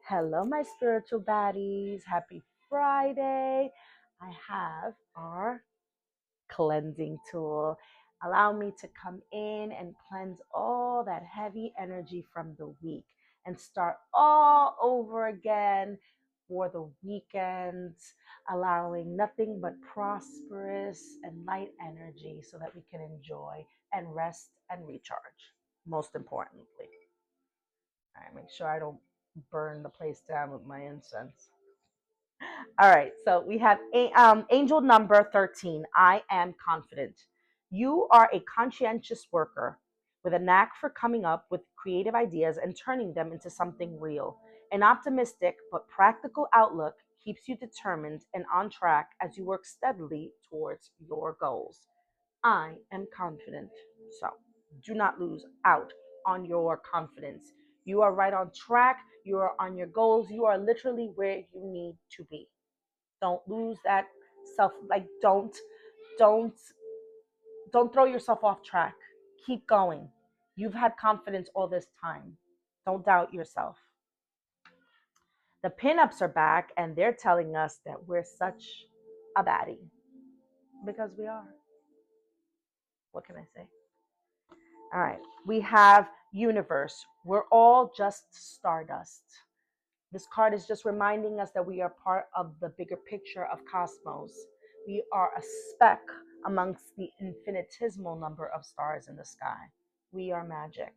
Hello, my spiritual baddies. Happy Friday. I have our cleansing tool. Allow me to come in and cleanse all that heavy energy from the week and start all over again for the weekend, allowing nothing but prosperous and light energy so that we can enjoy and rest and recharge, most importantly. All right, make sure I don't burn the place down with my incense. All right, so we have angel number 13. I am confident. You are a conscientious worker with a knack for coming up with creative ideas and turning them into something real. An optimistic but practical outlook keeps you determined and on track as you work steadily towards your goals. I am confident. So do not lose out on your confidence. You are right on track. You are on your goals. You are literally where you need to be. Don't lose that self. Like don't don't throw yourself off track. Keep going. You've had confidence all this time. Don't doubt yourself. The pinups are back and they're telling us that we're such a baddie because we are. What can I say? All right. We have universe. We're all just stardust. This card is just reminding us that we are part of the bigger picture of cosmos. We are a speck amongst the infinitesimal number of stars in the sky. We are magic.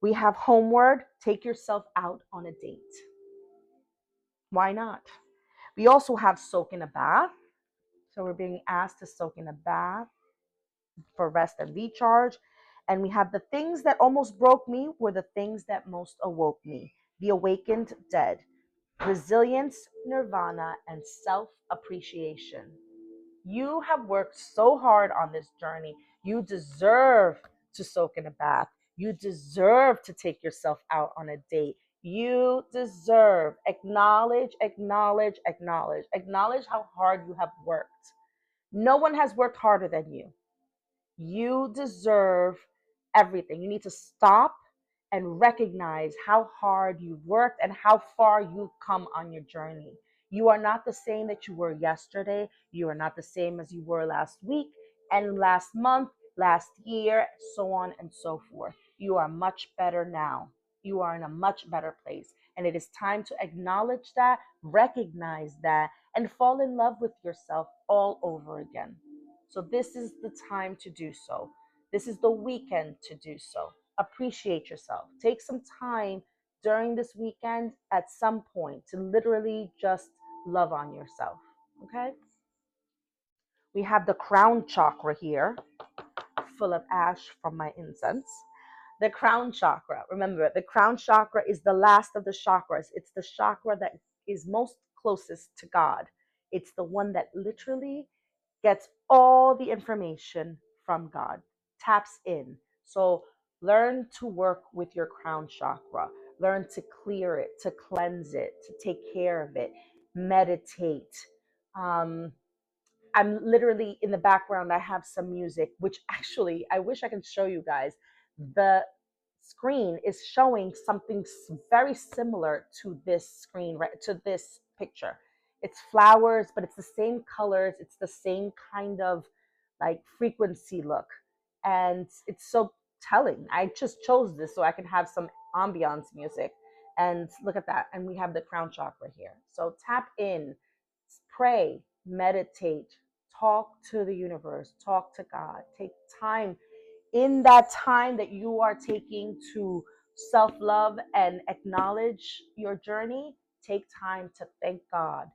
We have homeward. Take yourself out on a date. Why not? We also have soak in a bath. So we're being asked to soak in a bath for rest and recharge. And we have the things that almost broke me were the things that most awoke me. The awakened dead. Resilience, nirvana, and self appreciation. You have worked so hard on this journey. You deserve to soak in a bath. You deserve to take yourself out on a date. You deserve. Acknowledge, acknowledge, acknowledge. Acknowledge how hard you have worked. No one has worked harder than you. You deserve everything. You need to stop and recognize how hard you've worked and how far you've come on your journey. You are not the same that you were yesterday. You are not the same as you were last week and last month, last year, so on and so forth. You are much better now. You are in a much better place. And it is time to acknowledge that, recognize that, and fall in love with yourself all over again. So, this is the time to do so. This is the weekend to do so. Appreciate yourself. Take some time during this weekend at some point to literally just love on yourself. Okay? We have the crown chakra here, full of ash from my incense. The crown chakra. Remember, the crown chakra is the last of the chakras. It's the chakra that is most closest to God. It's the one that literally gets all the information from God, taps in. So learn to work with your crown chakra. Learn to clear it, to cleanse it, to take care of it. Meditate. Um, I'm literally in the background. I have some music, which actually I wish I could show you guys. The screen is showing something very similar to this screen, right? To this picture. It's flowers, but it's the same colors. It's the same kind of like frequency look. And it's so telling. I just chose this so I can have some ambiance music. And look at that. And we have the crown chakra here. So tap in, pray, meditate, talk to the universe, talk to God, take time in that time that you are taking to self love and acknowledge your journey. Take time to thank God,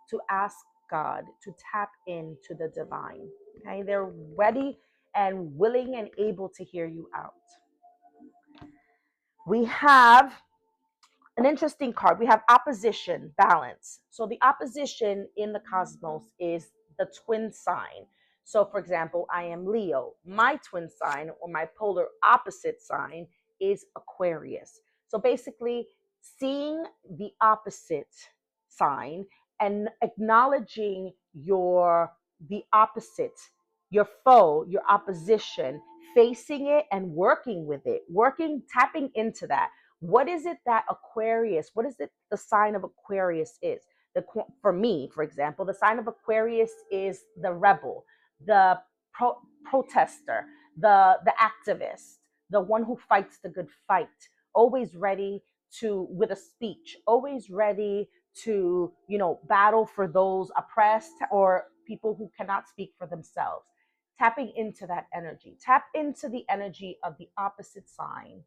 to ask God, to tap into the divine. Okay, they're ready and willing and able to hear you out. We have an interesting card. We have opposition, balance. So the opposition in the cosmos is the twin sign. So, for example, I am Leo. My twin sign or my polar opposite sign is Aquarius. So basically, seeing the opposite sign and acknowledging the opposite, your foe, your opposition, facing it and working with it, tapping into that What is it that Aquarius, what is it the sign of Aquarius is? For me, for example, the sign of Aquarius is the rebel, the protester, the activist, the one who fights the good fight, always ready to with a speech, always ready to, battle for those oppressed or people who cannot speak for themselves. Tapping into that energy. Tap into the energy of the opposite sign.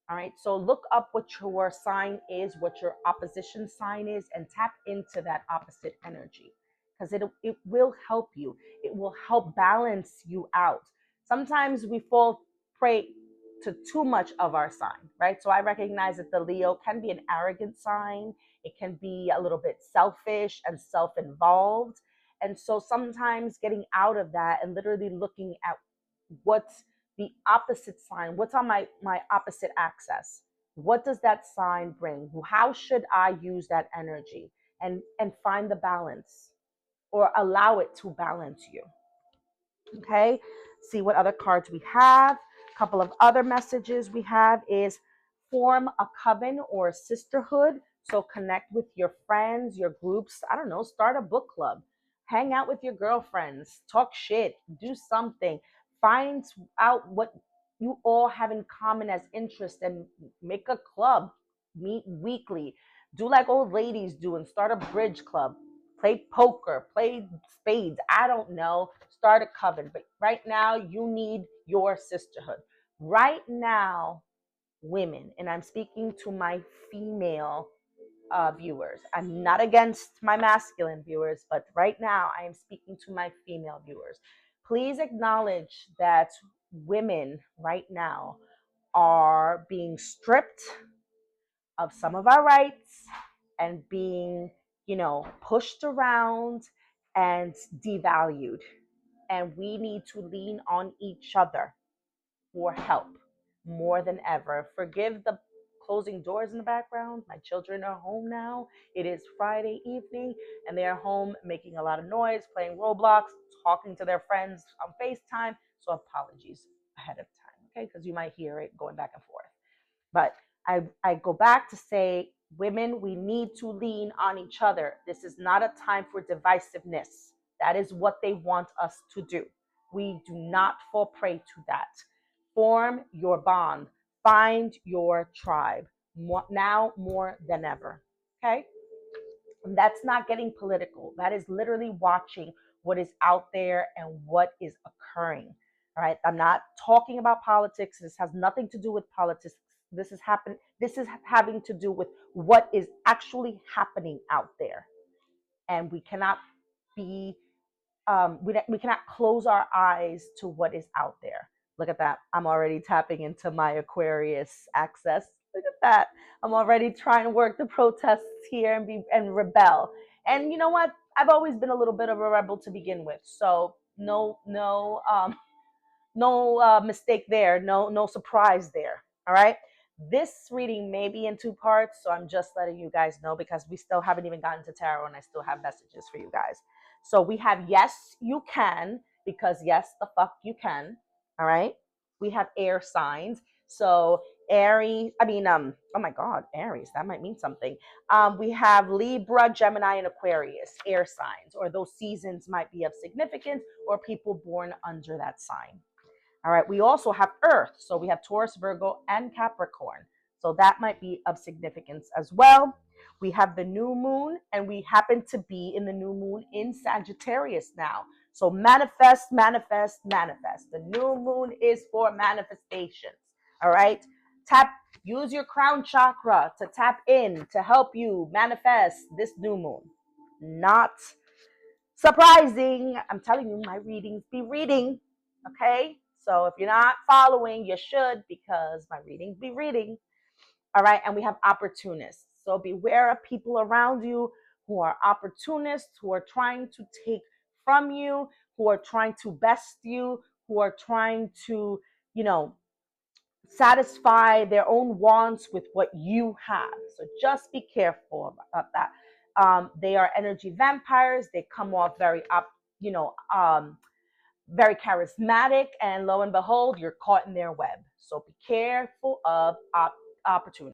All right. So look up what your sign is, what your opposition sign is, and tap into that opposite energy because it will help you. It will help balance you out. Sometimes we fall prey to too much of our sign, right? So I recognize that the Leo can be an arrogant sign. It can be a little bit selfish and self-involved. And so sometimes getting out of that and literally looking at what's the opposite sign, what's on my opposite axis, what does that sign bring, how should I use that energy, and find the balance or allow it to balance you. Okay, see what other cards we have. A couple of other messages we have is form a coven or a sisterhood. So connect with your friends, your groups. I don't know, start a book club, hang out with your girlfriends, talk shit, do something, find out what you all have in common as interest and make a club, meet weekly, do like old ladies do and start a bridge club, play poker, play spades. I don't know. Start a coven. But right now, you need your sisterhood. Right now, women, and I'm speaking to my female viewers. I'm not against my masculine viewers, but right now, I am speaking to my female viewers. Please acknowledge that women right now are being stripped of some of our rights and being, pushed around and devalued. And we need to lean on each other for help more than ever. Forgive the closing doors in the background. My children are home now. It is Friday evening and they are home making a lot of noise, playing Roblox, talking to their friends on FaceTime. So apologies ahead of time, okay? Because you might hear it going back and forth. But I go back to say, women, we need to lean on each other. This is not a time for divisiveness. That is what they want us to do. We do not fall prey to that. Form your bond, find your tribe now more than ever. Okay? And that's not getting political. That is literally watching what is out there and what is occurring. All right. I'm not talking about politics. This has nothing to do with politics. This is having to do with what is actually happening out there. And we cannot be we cannot close our eyes to what is out there. Look at that. I'm already tapping into my Aquarius access. Look at that. I'm already trying to work the protests here and rebel. And you know what? I've always been a little bit of a rebel to begin with. So no mistake there, no surprise there. All right. This reading may be in two parts, so I'm just letting you guys know because we still haven't even gotten to tarot and I still have messages for you guys. So we have yes, you can, because yes, the fuck you can. All right. We have air signs. So Aries, oh my God, Aries, that might mean something. We have Libra, Gemini, and Aquarius, air signs, or those seasons might be of significance or people born under that sign. All right. We also have Earth. So we have Taurus, Virgo, and Capricorn. So that might be of significance as well. We have the new moon, and we happen to be in the new moon in Sagittarius now. So manifest, manifest, manifest. The new moon is for manifestations. All right. Use your crown chakra to tap in to help you manifest this new moon. Not surprising. I'm telling you, my readings be reading. Okay. So if you're not following, you should, because my readings be reading. All right. And we have opportunists. So beware of people around you who are opportunists, who are trying to take from you, who are trying to best you, who are trying to, satisfy their own wants with what you have. So just be careful about that. They are energy vampires. They come off very charismatic, and lo and behold, you're caught in their web. So be careful of opportunities.